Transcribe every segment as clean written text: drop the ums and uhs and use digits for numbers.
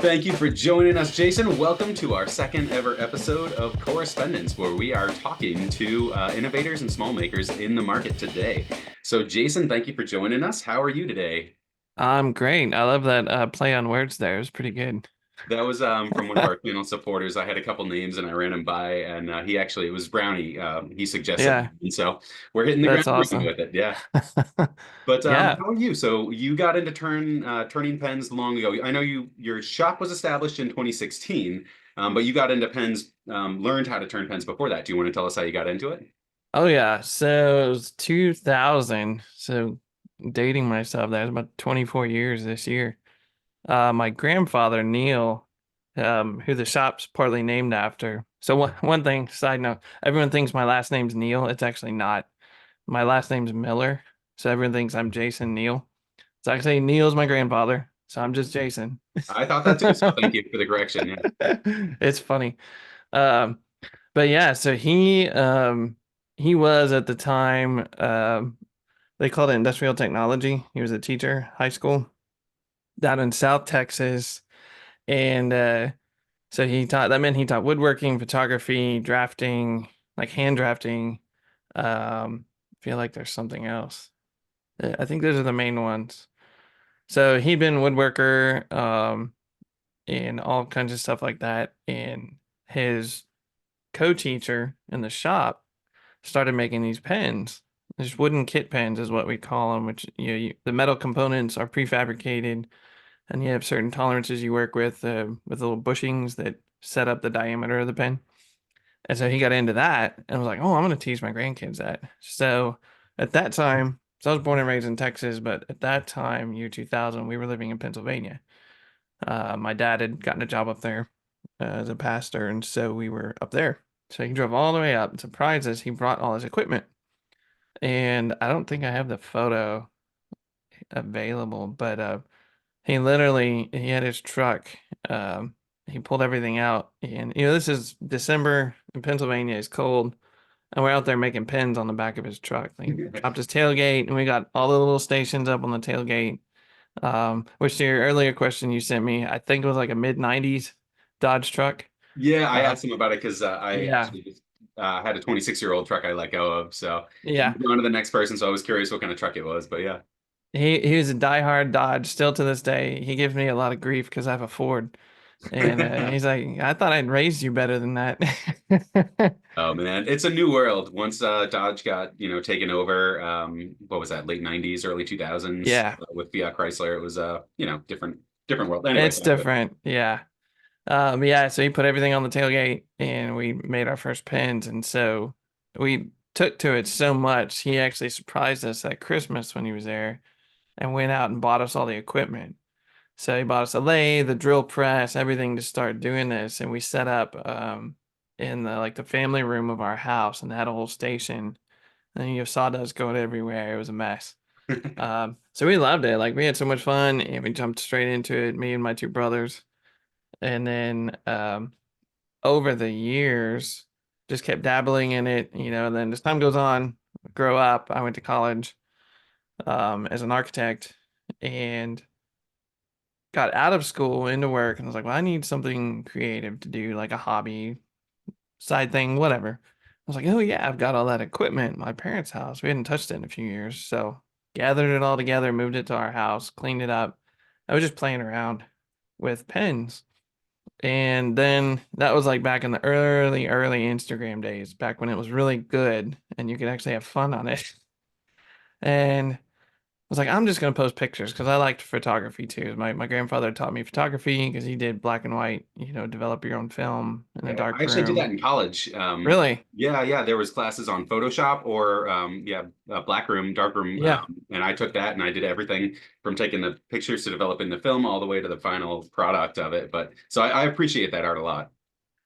Thank you for joining us, Jason. Welcome to our second ever episode of Correspendence, where we are talking to innovators and small makers in the market today. So, Jason, thank you for joining us. How are you today? I'm great. I love that play on words there. It was pretty good. That was from one of our channel supporters. I had a couple names and I ran him by, and it was Brownie. He suggested, Yeah, and so we're hitting the ground that's running awesome. with it. Yeah. But Yeah. how are you? So you got into turning pens long ago. I know your shop was established in 2016, but you got into pens, learned how to turn pens before that. Do you want to tell us how you got into it? Oh yeah. So it was 2000. So dating myself, that was about 24 years this year. My grandfather, Neil, who the shop's partly named after. So one thing, side note, everyone thinks my last name's Neil. It's actually not. My last name's Miller. So everyone thinks I'm Jason Neil. So actually Neil's my grandfather. So I'm just Jason. I thought that too, so thank you for the correction. Yeah. It's funny. Um, but yeah, so he was at the time they called it industrial technology. He was a teacher, high school down in South Texas. And so he taught woodworking, photography, drafting, like hand drafting. I feel like there's something else. I think those are the main ones. So he'd been woodworker, and all kinds of stuff like that. And his co-teacher in the shop started making these pens. These wooden kit pens is what we call them, which the metal components are prefabricated, and you have certain tolerances you work with little bushings that set up the diameter of the pen. And so he got into that and was like, "Oh, I'm going to teach my grandkids that." So at that time, so I was born and raised in Texas, but at that time, year 2000, we were living in Pennsylvania. My dad had gotten a job up there as a pastor, and so we were up there. So he drove all the way up. And surprised us, he brought all his equipment. And I don't think I have the photo available, but he had his truck. He pulled everything out, and this is December in Pennsylvania. It's cold, and we're out there making pins on the back of his truck. He dropped his tailgate, and we got all the little stations up on the tailgate. Which to your earlier question you sent me, I think it was like a mid '90s Dodge truck. Yeah, I Uh, asked him about it because I yeah, actually just had a 26-year-old truck I let go of. So yeah. on to the next person. So I was curious what kind of truck it was. But yeah. He was a diehard Dodge still to this day. He gives me a lot of grief because I have a Ford, and he's like, I thought I'd raised you better than that. Oh man, it's a new world. Once Dodge got, taken over, what was that, late 90s, early 2000s, Yeah, with Fiat Chrysler, it was different world. Anyway, it's back to it. different. Yeah. Yeah, so he put everything on the tailgate and we made our first pins. And so we took to it so much, he actually surprised us at Christmas when he was there and went out and bought us all the equipment. So he bought us a lathe, the drill press, everything to start doing this. And we set up in the family room of our house and had a whole station. And you have sawdust going everywhere. It was a mess. So we loved it. Like we had so much fun and we jumped straight into it, me and my two brothers. And then over the years, just kept dabbling in it, and then as time goes on, grow up, I went to college as an architect and got out of school into work and I was like, well, I need something creative to do, like a hobby, side thing, whatever. I was like, oh yeah, I've got all that equipment in my parents' house. We hadn't touched it in a few years. So gathered it all together, moved it to our house, cleaned it up. I was just playing around with pens. And then that was like back in the early Instagram days, back when it was really good and you could actually have fun on it. And I was like, I'm just gonna post pictures because I liked photography too. My grandfather taught me photography because he did black and white, develop your own film in a Yeah, I dark actually did that room. in college. Really? Yeah, there was classes on Photoshop or black room, dark room, Yeah. and I took that and I did everything from taking the pictures to developing the film all the way to the final product of it. But so I appreciate that art a lot.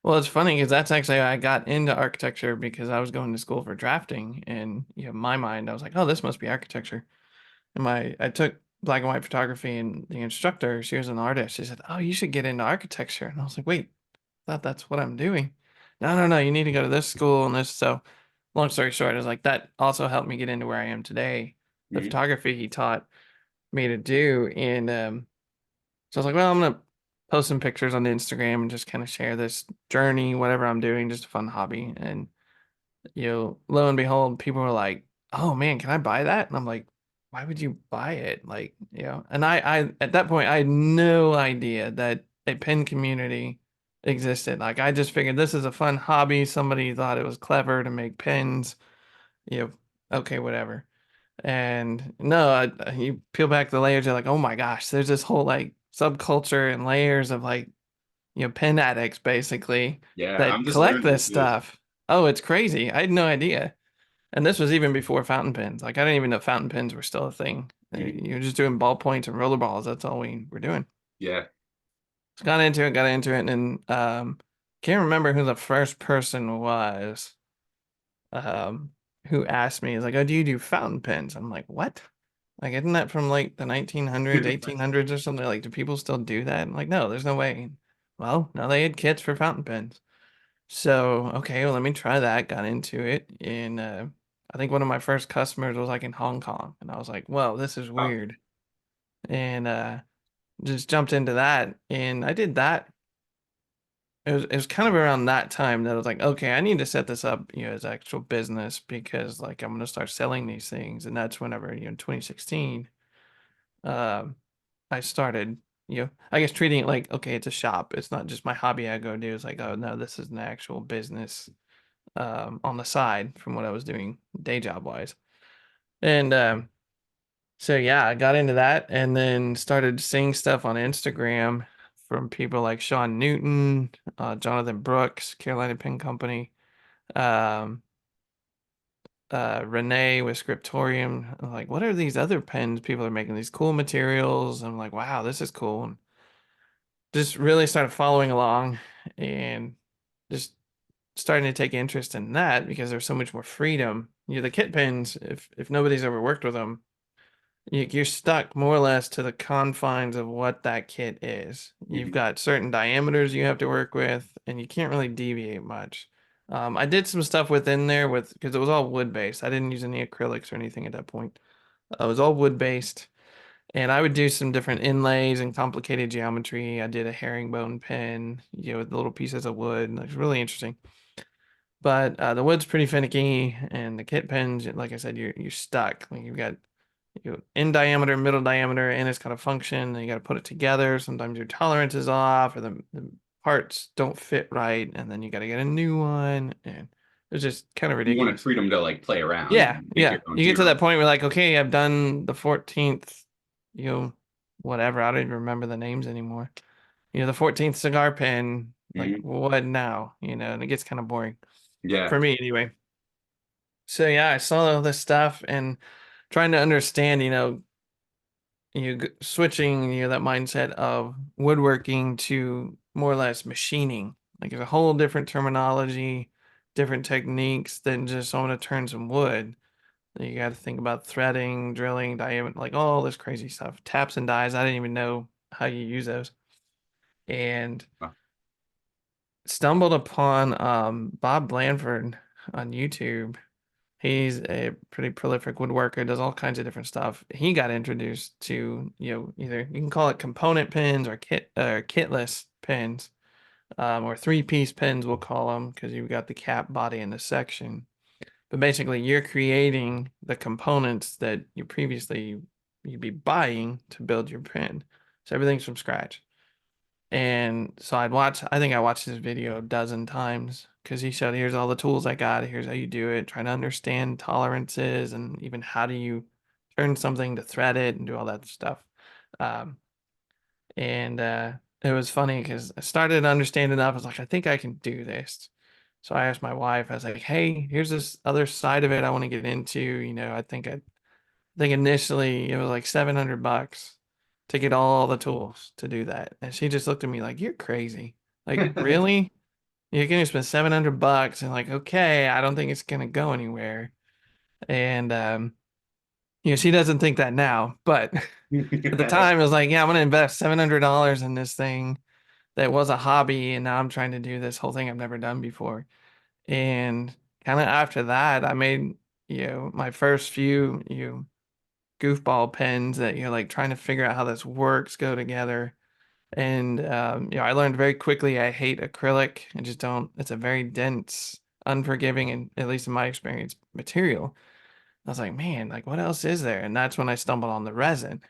Well, it's funny because that's actually how I got into architecture because I was going to school for drafting and in my mind I was like, oh, this must be architecture. And I took black and white photography and the instructor, she was an artist. She said, "Oh, you should get into architecture." And I was like, "Wait, I thought that's what I'm doing." No, no, no, you need to go to this school and this. So long story short, I was like, that also helped me get into where I am today. The Mhm. photography he taught me to do. And so I was like, well, I'm gonna post some pictures on Instagram and just kind of share this journey, whatever I'm doing, just a fun hobby. And lo and behold, people were like, "Oh man, can I buy that?" And I'm like, "Why would you buy it?" Like, and I at that point I had no idea that a pen community existed. Like I just figured this is a fun hobby. Somebody thought it was clever to make pens, you know, okay, whatever. And no, you peel back the layers, you're like, oh my gosh, there's this whole like subculture and layers of like, pen addicts basically Yeah, I'm that just collect learning this too. stuff. Oh, it's crazy. I had no idea. And this was even before fountain pens. Like I didn't even know fountain pens were still a thing. Mhm. You're just doing ballpoints and roller balls. That's all we were doing. Yeah. So got into it, and can't remember who the first person was um who asked me, is like, oh, do you do fountain pens? I'm like, what? Like, isn't that from like the 1900s, 1800s or something? Like, do people still do that? I'm like, no, there's no way. Well, now they had kits for fountain pens. So, okay, well, let me try that. Got into it. And I think one of my first customers was like in Hong Kong. And I was like, whoa, this is Wow. weird. And just jumped into that. And I did that. It was kind of around that time that I was like, okay, I need to set this up, as actual business because like I'm gonna start selling these things. And that's whenever, in 2016, um, I started, I guess treating it like, okay, it's a shop. It's not just my hobby I go do. It's like, oh no, this is an actual business on the side from what I was doing day job wise. And so yeah, I got into that and then started seeing stuff on Instagram from people like Sean Newton, Jonathan Brooks, Carolina Pen Company, um, Renee with Scriptorium. I'm like, what are these other pens people are making? These cool materials. I'm like, wow, this is cool. And just really started following along and just starting to take interest in that because there's so much more freedom. The kit pens, if nobody's ever worked with them, you're stuck more or less to the confines of what that kit is. You've Mhm. got certain diameters you have to work with, and you can't really deviate much. I did some stuff within there with because it was all wood based. I didn't use any acrylics or anything at that point. It was all wood based, and I would do some different inlays and complicated geometry. I did a herringbone pen, with little pieces of wood. It's really interesting. But the wood's pretty finicky, and the kit pens, like I said, you're stuck. Like you've got in diameter, middle diameter, and it's got a function. And you got to put it together. Sometimes your tolerance is off, or the parts don't fit right, and then you got to get a new one, and it's just kind of You want ridiculous. freedom to like play around Yeah, and make yeah. your own You get to hero. that point where like, okay, I've done the 14th, you know, whatever. I don't even remember the names anymore. The 14th cigar pen. Like, Mhm. what now? And it gets kind of boring Yeah. for me anyway. So yeah, I saw all this stuff and trying to understand, switching, that mindset of woodworking to more or less machining. Like there's a whole different terminology, different techniques than just I want to turn some wood. You got to think about threading, drilling, diameter, like all this crazy stuff. Taps and dies. I didn't even know how you use those. And Wow. stumbled upon Bob Blandford on YouTube. He's a pretty prolific woodworker, does all kinds of different stuff. He got introduced to, either you can call it component pins or kitless pins, or three-piece pins we'll call them because you've got the cap, body, and the section. But basically, you're creating the components that you'd be buying to build your pin. So everything's from scratch. And so I think I watched his video a dozen times because he showed, here's all the tools I got, here's how you do it, trying to understand tolerances and even how do you turn something to thread it and do all that stuff. Um, and it was funny because I started to understand enough. I was like, I think I can do this. So I asked my wife, I was like, hey, here's this other side of it I want to get into. I think initially it was like $700 to get all the tools to do that. And she just looked at me like, you're crazy. Like, really? You're gonna spend $700 and like, okay, I don't think it's gonna go anywhere. And she doesn't think that now, but at the time it was like, yeah, I'm gonna invest $700 in this thing that was a hobby, and now I'm trying to do this whole thing I've never done before. And kind of after that, I made, my first few, goofball pens that you're like trying to figure out how this works go together. And I learned very quickly I hate acrylic. I just don't. It's a very dense, unforgiving, and at least in my experience, material. I was like, man, like what else is there? And that's when I stumbled on the resin.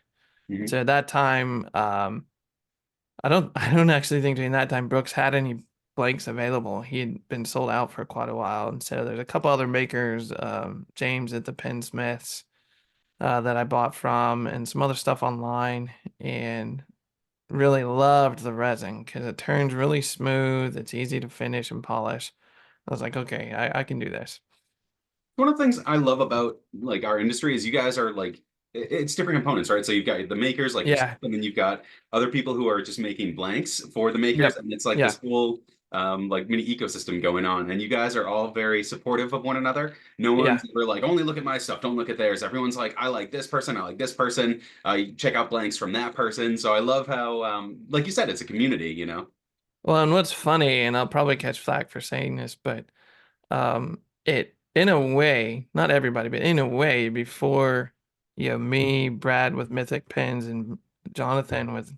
And Mhm. so at that time, I don't actually think during that time Brooks had any blanks available. He had been sold out for quite a while, and so there's a couple other makers, James at the Pensmiths, that I bought from, and some other stuff online, and really loved the resin because it turns really smooth. It's easy to finish and polish. I was like, okay, I can do this. One of the things I love about like our industry is you guys are like it's different components, right? So you've got the makers like yourself, Yeah. and then you've got other people who are just making blanks for the makers, Yep. and it's like Yeah. this whole like mini ecosystem going on. And you guys are all very supportive of one another. No Yeah. one's ever like, only look at my stuff, don't look at theirs. Everyone's like, I like this person, I like this person. You check out blanks from that person. So I love how like you said, it's a community, you know? Well, and what's funny, and I'll probably catch flack for saying this, but it in a way, not everybody, but in a way, before me, Brad with Mythic Pens, and Jonathan with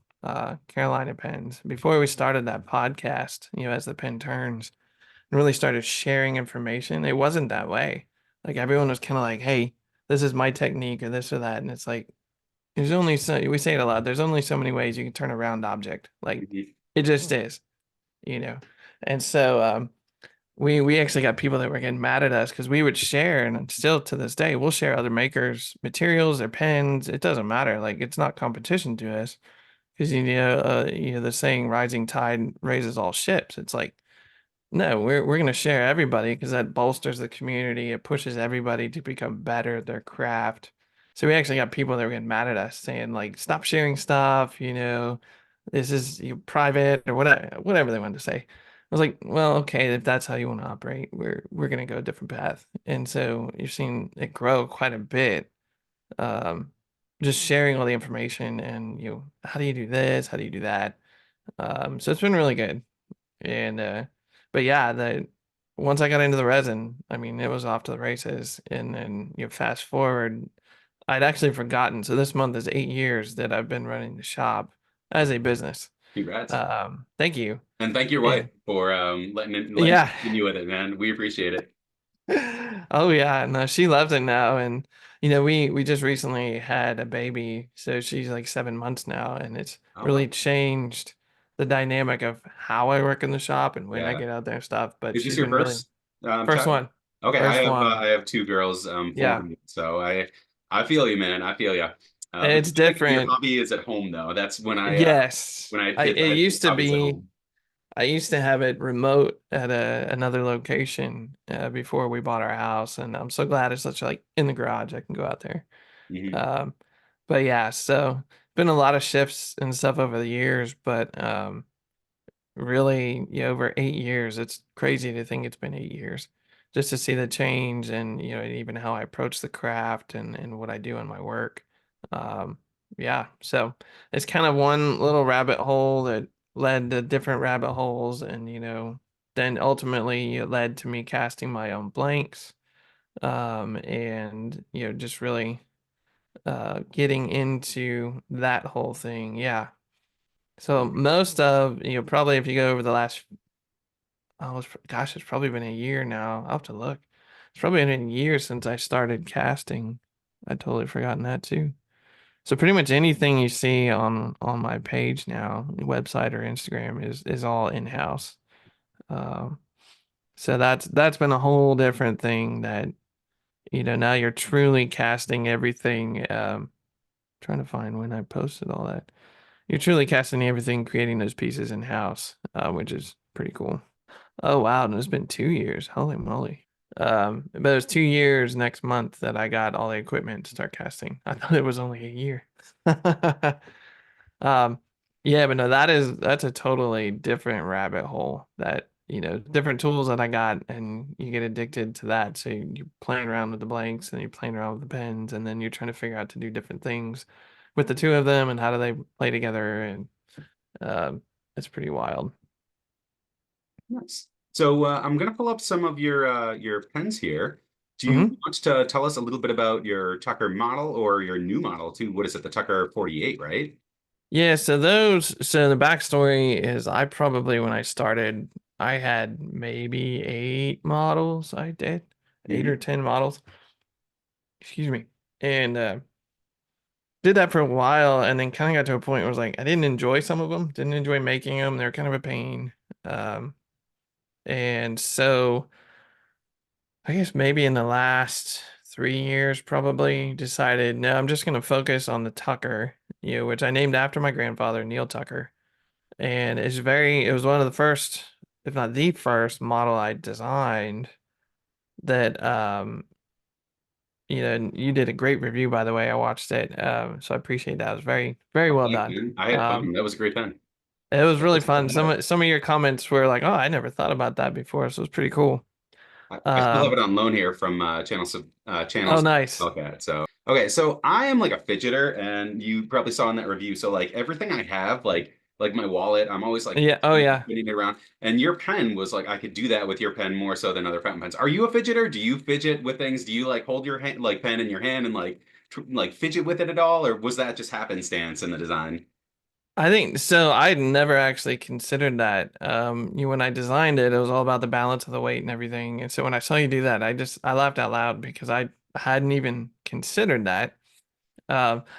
Carolina Pens, before we started that podcast, as the pen turns, and really started sharing information, it wasn't that way. Like everyone was kind of like, hey, this is my technique or this or that. And it's like, there's only so, we say it a lot, there's only so many ways you can turn a round object. Like Mhm. it just is, you know? And so, we actually got people that were getting mad at us because we would share, and still to this day, we'll share other makers' materials, their pens. It doesn't matter. Like it's not competition to us because the saying "rising tide raises all ships." It's like no, we're gonna share everybody because that bolsters the community. It pushes everybody to become better at their craft. So we actually got people that were getting mad at us saying like, "Stop sharing stuff," this is private or whatever they wanted to say. I was like, well, okay, if that's how you want to operate, we're gonna go a different path. And so you're seeing it grow quite a bit. Um, just sharing all the information and how do you do this? How do you do that? So it's been really good. And but yeah, the once I got into the resin, I mean, it was off to the races. And then fast forward, I'd actually forgotten. So this month is 8 years that I've been running the shop as a business. Congrats. Thank you. And thank your wife And for letting yeah. you continue with it, man. We appreciate it. Oh yeah, no, she loves it now. And we just recently had a baby, so she's like 7 months now, and it's Oh really well. changed the dynamic of how I work in the shop and when I Yeah. get out there and stuff. But Is this she's your been really first first child? one. Okay, First I one. have two girls Yeah. forming, so I feel you, man. I feel you. But It's like your different. hobby is at home though. That's Yes. when I had I kids, it I had used to hobbies at be home. I used to have it remote at another location before we bought our house, and I'm so glad it's such like in the garage. I can go out there. Hmm. Um, but yeah, so been a lot of shifts and stuff over the years, but really, over 8 years, it's crazy to think it's been 8 years just to see the change and even how I approach the craft and what I do in my work. Um, yeah, so it's kind of one little rabbit hole that led to different rabbit holes, and then ultimately it led to me casting my own blanks, and just really getting into that whole thing. Yeah. So most of, probably if you go over the last, gosh, it's probably been a year now. I'll have to look. It's probably been a year since I started casting. I'd totally forgotten that too. So pretty much anything you see on my page now, website or Instagram, is all in-house. Um, so that's been a whole different thing that, now you're truly casting everything. Trying to find when I posted all that. You're truly casting everything, creating those pieces in-house, which is pretty cool. Oh wow, and it's been 2 years. Holy moly. But it was 2 years next month that I got all the equipment to start casting. I thought it was only a year. Um, yeah, but no, that's a totally different rabbit hole that, different tools that I got, and you get addicted to that. So you're playing around with the blanks and you're playing around with the pens, and then you're trying to figure out to do different things with the two of them and how do they play together. And it's pretty wild. Nice. So I'm gonna pull up some of your pens here. Do you Hmm. want to tell us a little bit about your Tucker model or your new model too? What is it, the Tucker 48, right? Yeah, so the backstory is I probably when I started, I had maybe 8 models. I did 8 or 10 models, excuse me, and did that for a while, and then kind of got to a point where I was like, I didn't enjoy some of them, didn't enjoy making them. They're kind of a pain. Um, and so I guess maybe in the last 3 years, probably decided, no, I'm just gonna focus on the Tucker, which I named after my grandfather, Neil Tucker. And it was one of the first, if not the first model I designed that and you did a great review, by the way. I watched it. So I appreciate that. It was very, very Oh, well thanks, done. man. I had fun. That was a great time. It was really Let's check fun. that out. Some of your comments were like, "Oh, I never thought about that before." So it was pretty cool. I still have it Um, on loan here from oh, channels nice. look at. So okay, so I am like a fidgeter, and you probably saw in that review. So like everything I have, like my wallet, I'm always like Yeah. Oh, yeah. spinning it around. And your pen was like I could do that with your pen more so than other fountain pens. Are you a fidgeter? Do you fidget with things? Do you like hold your hand like pen in your hand and like like fidget with it at all, or was that just happenstance in the design? I think so. I'd never actually considered that. When I designed it, it was all about the balance of the weight and everything. And so when I saw you do that, I laughed out loud because I hadn't even considered that.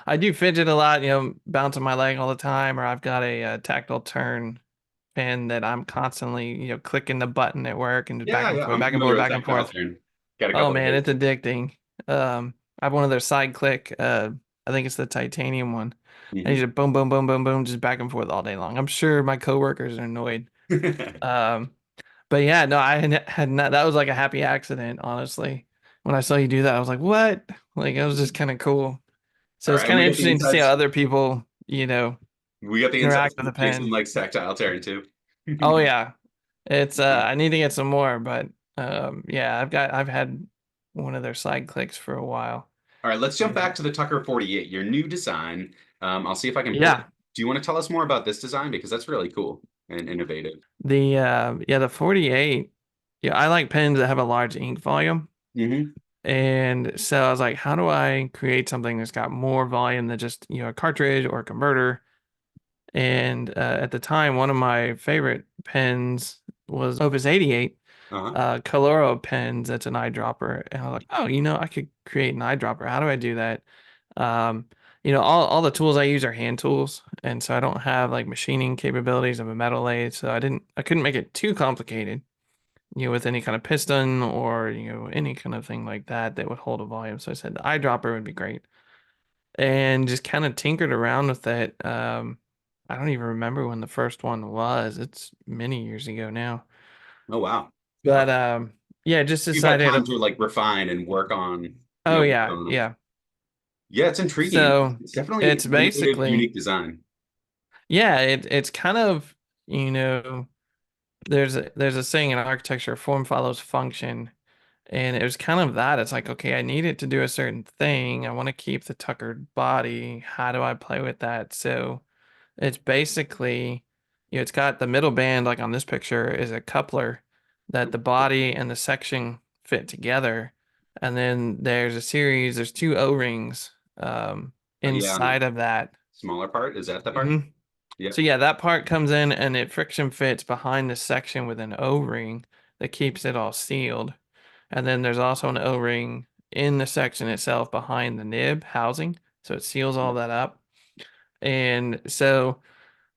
I do fidget a lot, bouncing my leg all the time, or I've got a, tactile turn pen that I'm constantly, clicking the button at work and just back Yeah, and yeah, forth, I'm back and familiar forth, with back and tactile forth. turn. Got a Oh couple of man, those. it's addicting. I have one of their side click. I think it's the titanium one. And you Hmm. just boom, boom, boom, boom, boom, just back and forth all day long. I'm sure my coworkers are annoyed. Um, but yeah, no, had not. That was like a happy accident, honestly. When I saw you do that, I was like, "What?" Like it was just kind of cool. So All it's right, and kind of we got the interesting to see how insides. other people, We got the insights interact with from a Jason pen. likes tactile tearing too. Oh yeah, it's I need to get some more, but yeah, I've had one of their side clicks for a while. All right, let's jump And back to the Tucker 48, your new design. I'll see if I can pull it. yeah, Do you want to tell us more about this design? Because that's really cool and innovative. the 48. Yeah, I like pens that have a large ink volume. Hmm. And so I was like, how do I create something that's got more volume than just, a cartridge or a converter? And at the time, one of my favorite pens was Opus 88, Uh-huh. Coloro pens. That's an eyedropper. And I was like, oh, I could create an eyedropper. How do I do that? Um, all the tools I use are hand tools. And so I don't have like machining capabilities of a metal lathe. So I couldn't make it too complicated, with any kind of piston or, any kind of thing like that that would hold a volume. So I said the eyedropper would be great and just kind of tinkered around with it. I don't even remember when the first one was. It's many years ago now. Oh, wow. Oh, But yeah, just you've had decided, time to like refine and work on, oh work yeah, on them. yeah. Yeah, it's intriguing. So It's definitely it's an innovative, basically, unique design. yeah, it's kind of, there's a saying in architecture, form follows function. And it was kind of that. It's like, okay, I need it to do a certain thing. I want to keep the tuckered body. How do I play with that? So it's basically, it's got the middle band, like on this picture, is a coupler that the body and the section fit together. And then there's 2 O-rings Yeah, on the inside of that. smaller part. Is that the part? hmm Yeah. So yeah, that part comes in and it friction fits behind the section with an O-ring that keeps it all sealed. And then there's also an O-ring in the section itself behind the nib housing, so it seals all that up. And so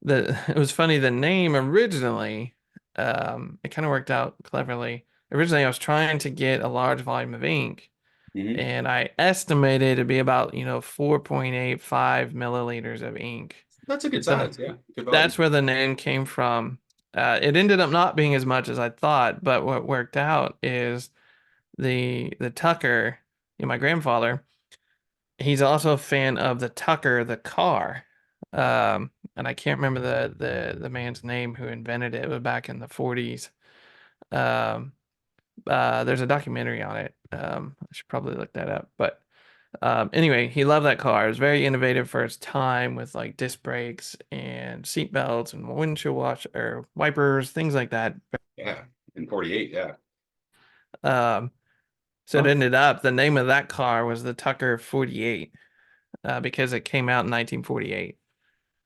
it was funny, the name originally, it kind of worked out cleverly. Originally, I was trying to get a large volume of ink, Hmm. and I estimated it'd be about, 4.85 milliliters of ink. That's a good So size. Yeah, good volume. that's where the name came from. It ended up not being as much as I thought, but what worked out is the Tucker, my grandfather, he's also a fan of the Tucker, the car. And I can't remember the man's name who invented it. It was back in the 40s. Um, there's a documentary on it. I should probably look that up. But anyway, he loved that car. It was very innovative for its time with like disc brakes and seat belts and windshield wash or wipers, things like that. Yeah, in 48. Yeah. Um, so it Oh, ended up the name of that car was the Tucker 48 because it came out in 1948.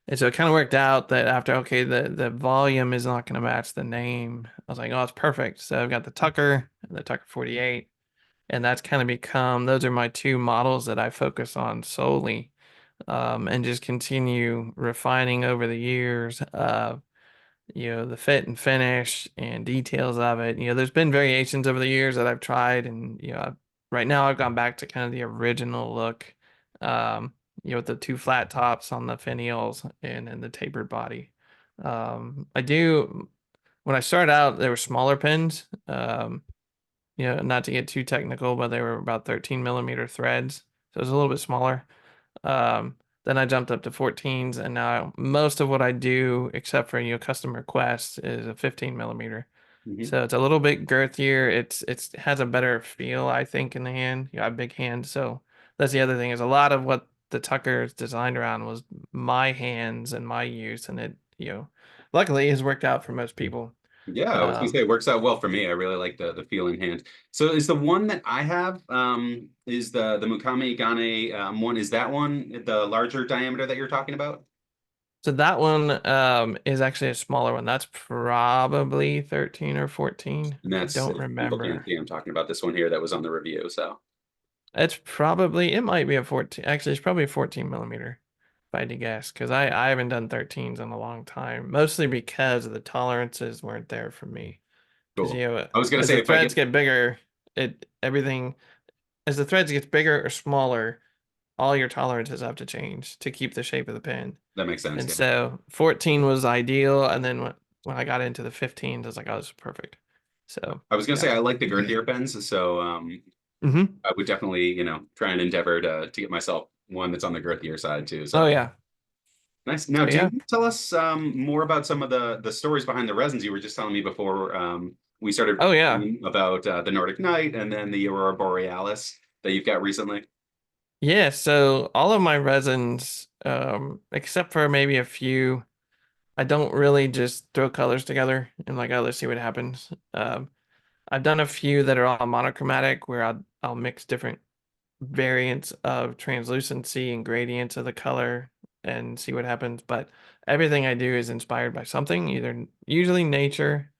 And so it kind of worked out that after, okay, the volume is not going to match the name. I was like, oh, it's perfect. So I've got the Tucker and the Tucker 48, and that's kind of become, those are my two models that I focus on solely, and just continue refining over the years. The fit and finish and details of it. There's been variations over the years that I've tried, and right now I've gone back to kind of the original look. Um, with the two flat tops on the finials and the tapered body. I do when I started out, there were smaller pins. Not to get too technical, but they were about 13 millimeter threads, so it was a little bit smaller. Um, then I jumped up to 14s, and now most of what I do, except for custom requests, is a 15 millimeter. Hmm. So it's a little bit girthier. It has a better feel, I think, in the hand. You got a big hand, so that's the other thing is a lot of what the Tucker is designed around was my hands and my use, and luckily has worked out for most people. Yeah, I was gonna Um, say it works out well for me. I really like the feel in hand. So is the one that I have is the Mukame Gane one, is that one the larger diameter that you're talking about? so that one is actually a smaller one. That's probably 13 or 14. And I that's don't if people can't remember. see, I'm talking about this one here that was on the review. So It might be a 14. Actually, it's probably a 14 millimeter, if I had to guess, because I haven't done 13s in a long time, mostly because the tolerances weren't there for me. Because, cool. I was gonna as say the if I threads get get bigger, as the threads gets bigger or smaller, all your tolerances have to change to keep the shape of the pin. that makes sense. And Yeah. so 14 was ideal. And then when I got into the 15s, I was like, oh, this is perfect. So, I was gonna yeah. say I like the girthier pens, so Hmm. I would definitely, try and endeavor to get myself one that's on the girthier side too. Oh, So yeah. nice. Now, So, do you yeah. tell us more about some of the stories behind the resins you were just telling me before we started Oh, yeah. talking about the Nordic Night and then the Aurora Borealis that you've got recently? Yeah. So, all of my resins, except for maybe a few, I don't really just throw colors together and like, oh, let's see what happens. I've done a few that are all monochromatic where I'll mix different variants of translucency and gradients of the color and see what happens. But everything I do is inspired by something, either usually nature.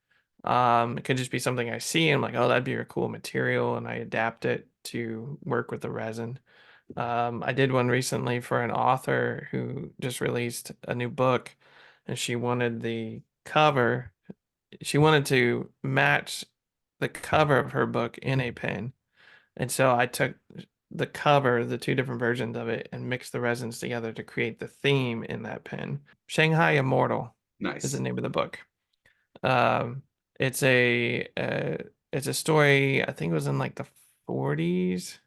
It could just be something I see and I'm like, oh, that'd be a cool material, and I adapt it to work with the resin. I did one recently for an author who just released a new book, and she wanted the cover. She wanted to match the cover of her book in a pen. And so I took the cover, the two different versions of it, and mixed the resins together to create the theme in that pen. Shanghai Immortal is the Nice. name of the book. Um, it's a story. I think it was in like the 40s.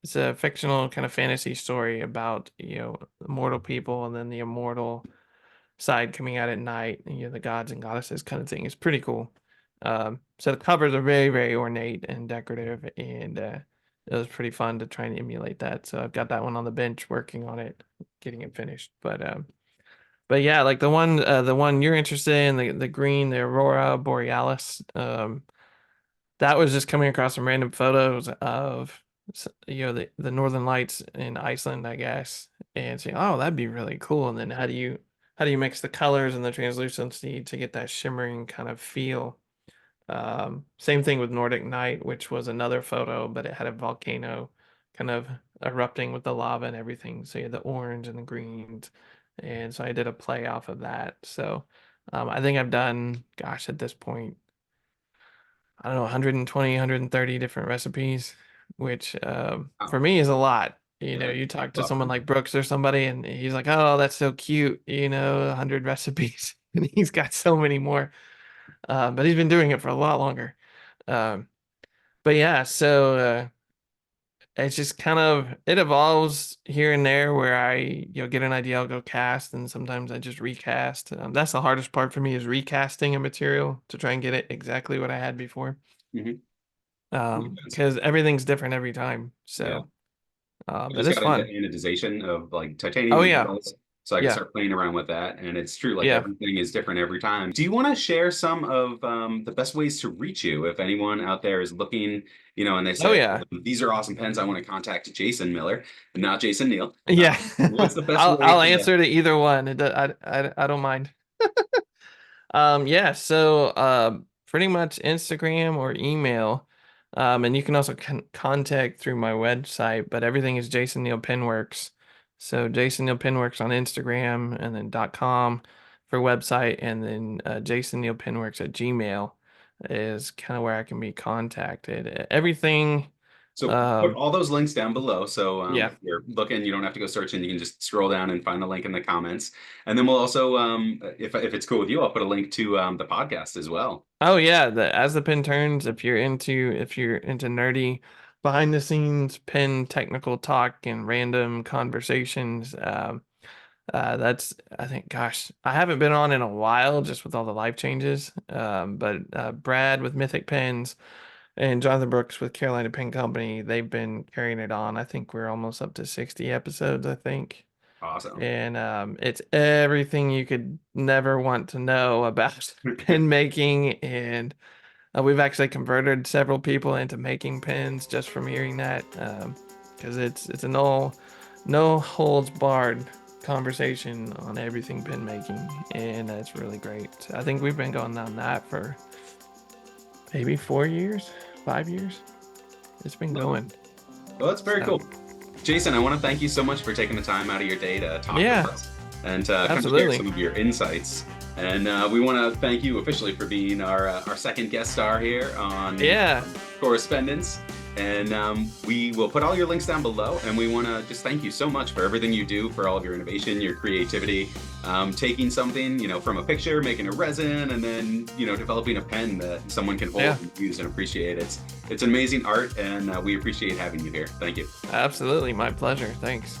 It's a fictional kind of fantasy story about immortal people and then the immortal side coming out at night, and the gods and goddesses kind of thing. Is pretty cool. So the covers are very, very ornate and decorative, and it was pretty fun to try and emulate that. So I've got that one on the bench, working on it, getting it finished. But yeah, like the one you're interested in, the green, the Aurora Borealis. That was just coming across some random photos of the Northern Lights in Iceland, I guess, and saying, "Oh, that'd be really cool." And then how do you mix the colors and the translucency to get that shimmering kind of feel? Same thing with Nordic Night, which was another photo, but it had a volcano kind of erupting with the lava and everything. So you had the orange and the greens, and so I did a play off of that. So I think I've done, gosh, at this point, I don't know, 120, 130 different recipes, which Wow. for me is a lot. Yeah. You talk to Well, someone like Brooks or somebody, and he's like, "Oh, that's so cute," 100 recipes, and he's got so many more. But he's been doing it for a lot longer. Um, but yeah, so it's just kind of it evolves here and there where I get an idea, I'll go cast, and sometimes I just recast. That's the hardest part for me is recasting a material to try and get it exactly what I had before. mhm. Makes sense. Because everything's different every time. Yeah. So, You but just it's got into fun. anodization of like titanium Oh and yeah. metals. So I can Yeah. start playing around with that. And it's true, like Yeah. everything is different every time. Do you want to share some of the best ways to reach you if anyone out there is looking, and they Oh say, yeah. these are awesome pens. I want to contact Jason Miller, not Jason Neil. Yeah. What's the best I'll way I'll to? answer to either one. I don't mind. Yeah, so pretty much Instagram or email. And you can also contact through my website, but everything is Jason Neil Penworks. So Jason Neil Penworks on Instagram and then .com for website, and then Jason Neil Penworks at Gmail is kind of where I can be contacted. Everything So put um all those links down below. So yeah. if you're looking, you don't have to go searching. You can just scroll down and find the link in the comments. And then we'll also, if it's cool with you, I'll put a link to the podcast as well. Oh yeah, the As the Pen Turns, if you're into nerdy behind the scenes pen technical talk and random conversations, that's I think gosh, I haven't been on in a while just with all the life changes. But Brad with Mythic Pens and Jonathan Brooks with Carolina Pen Company, they've been carrying it on. I think we're almost up to 60 episodes, I think. Awesome. And it's everything you could never want to know about pen making, and we've actually converted several people into making pens just from hearing that, because it's a no holds barred conversation on everything pen making, and that's really great. I think we've been going on that for maybe 4 years, 5 years. It's been going. Well, that's very So cool. Jason, I want to thank you so much for taking the time out of your day to talk with yeah, us and to kind of share absolutely. some of your insights. And we want to thank you officially for being our second guest star here on Yeah. Correspondence. And we will put all your links down below. And we want to just thank you so much for everything you do, for all of your innovation, your creativity, taking something, from a picture, making a resin, and then, developing a pen that someone can hold Yeah. and use and appreciate. It's amazing art, and we appreciate having you here. Thank you. Absolutely, my pleasure. Thanks.